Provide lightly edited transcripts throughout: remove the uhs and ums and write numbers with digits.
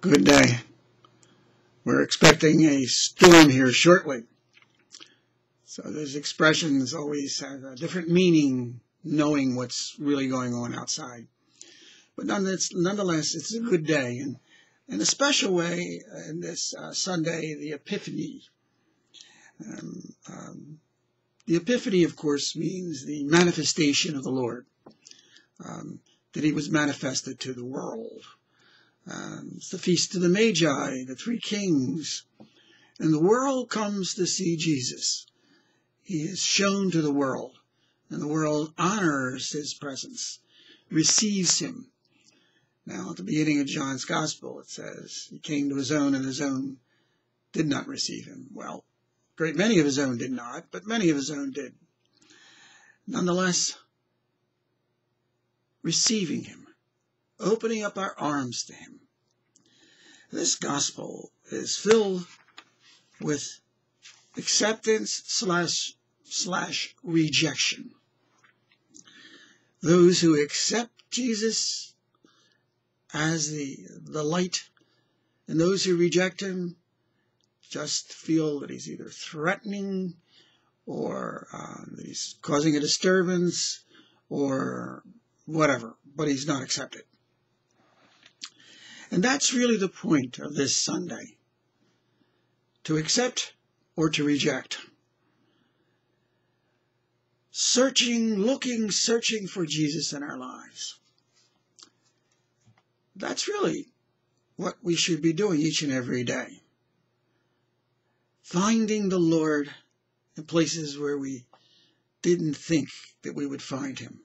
Good day. We're expecting a storm here shortly. So those expressions always have a different meaning, knowing what's really going on outside. But nonetheless, it's a good day. And in a special way, in this Sunday, the Epiphany. The Epiphany, of course, means the manifestation of the Lord, that he was manifested to the world. It's the Feast of the Magi, the Three Kings, and the world comes to see Jesus. He is shown to the world, and the world honors his presence, receives him. Now, at the beginning of John's Gospel, it says, he came to his own, and his own did not receive him. Well, a great many of his own did not, but many of his own did. Nonetheless, receiving him, opening up our arms to him. This gospel is filled with acceptance slash rejection. Those who accept Jesus as the light, and those who reject him just feel that he's either threatening or that he's causing a disturbance or whatever, but he's not accepted. And that's really the point of this Sunday, to accept or to reject. Searching for Jesus in our lives. That's really what we should be doing each and every day. Finding the Lord in places where we didn't think that we would find him,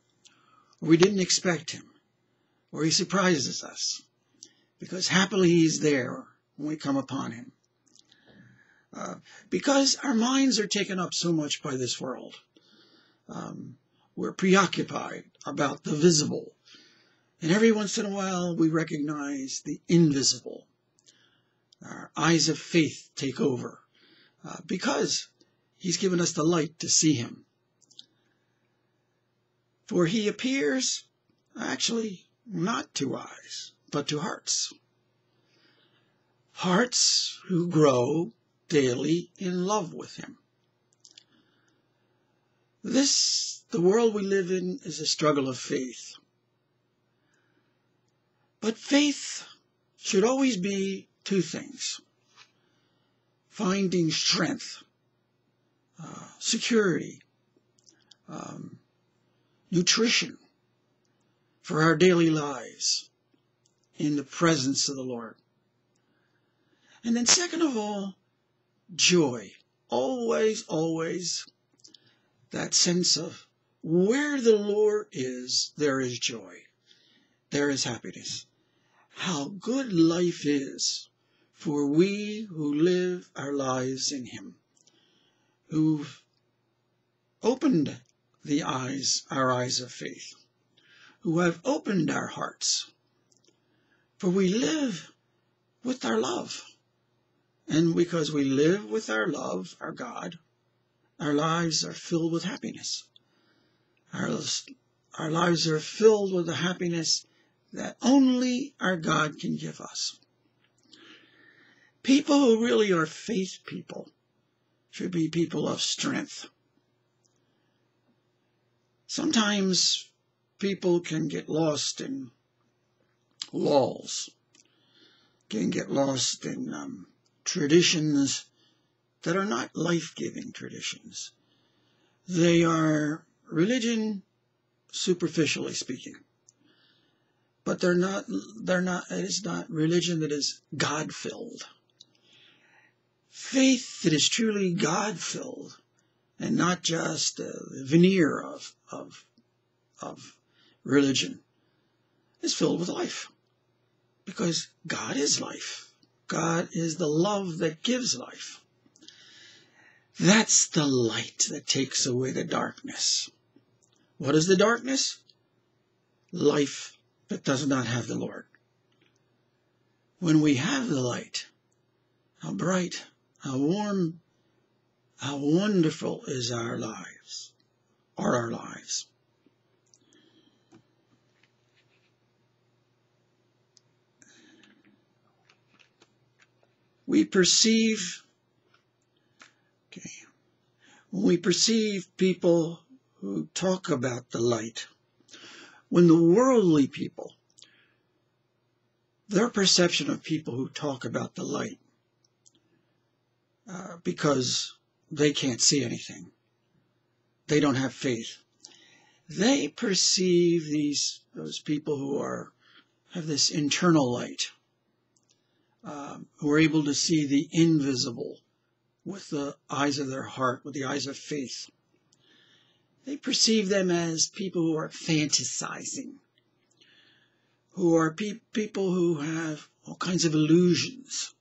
or we didn't expect him, or he surprises us, because happily he's there when we come upon him. Because our minds are taken up so much by this world. We're preoccupied about the visible. And every once in a while we recognize the invisible. Our eyes of faith take over because he's given us the light to see him. For he appears actually not to eyes, but to hearts. Hearts who grow daily in love with him. The world we live in, is a struggle of faith. But faith should always be two things. Finding strength, security, nutrition for our daily lives in the presence of the Lord. And then second of all, joy. Always that sense of where the Lord is, there is joy. There is happiness. How good life is for we who live our lives in him, who've opened our eyes of faith, who have opened our hearts. For we live with our love. And because we live with our love, our God, our lives are filled with happiness. Our lives are filled with the happiness that only our God can give us. People who really are faith people should be people of strength. Sometimes people can get lost in laws, can get lost in traditions that are not life-giving traditions. They are religion, superficially speaking. But it is not religion that is God-filled. Faith that is truly God-filled and not just a veneer of religion is filled with life. Because God is life. God is the love that gives life. That's the light that takes away the darkness. What is the darkness? Life that does not have the Lord. When we have the light, how bright, how warm, how wonderful is our lives. We perceive, when we perceive people who talk about the light, when the worldly people, their perception of people who talk about the light, because they can't see anything, they don't have faith, they perceive those people who have this internal light, who are able to see the invisible with the eyes of their heart, with the eyes of faith. They perceive them as people who are fantasizing, who are people who have all kinds of illusions,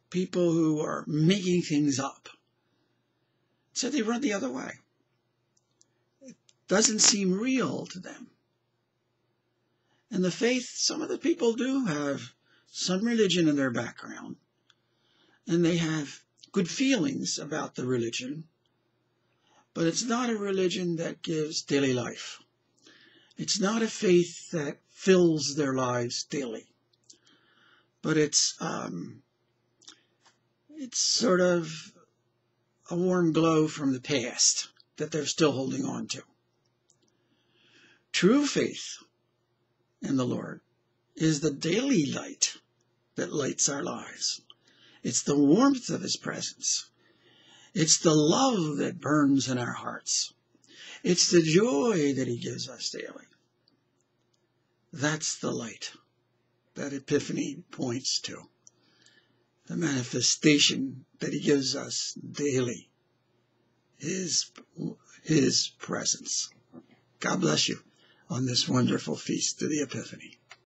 people who are making things up. So they run the other way. It doesn't seem real to them. And the faith, some of the people do have some religion in their background, and they have good feelings about the religion, but it's not a religion that gives daily life. It's not a faith that fills their lives daily, but it's sort of a warm glow from the past that they're still holding on to. True faith in the Lord is the daily light that lights our lives. It's the warmth of His presence. It's the love that burns in our hearts. It's the joy that He gives us daily. That's the light that Epiphany points to. The manifestation that He gives us daily. His presence. God bless you on this wonderful feast of the Epiphany.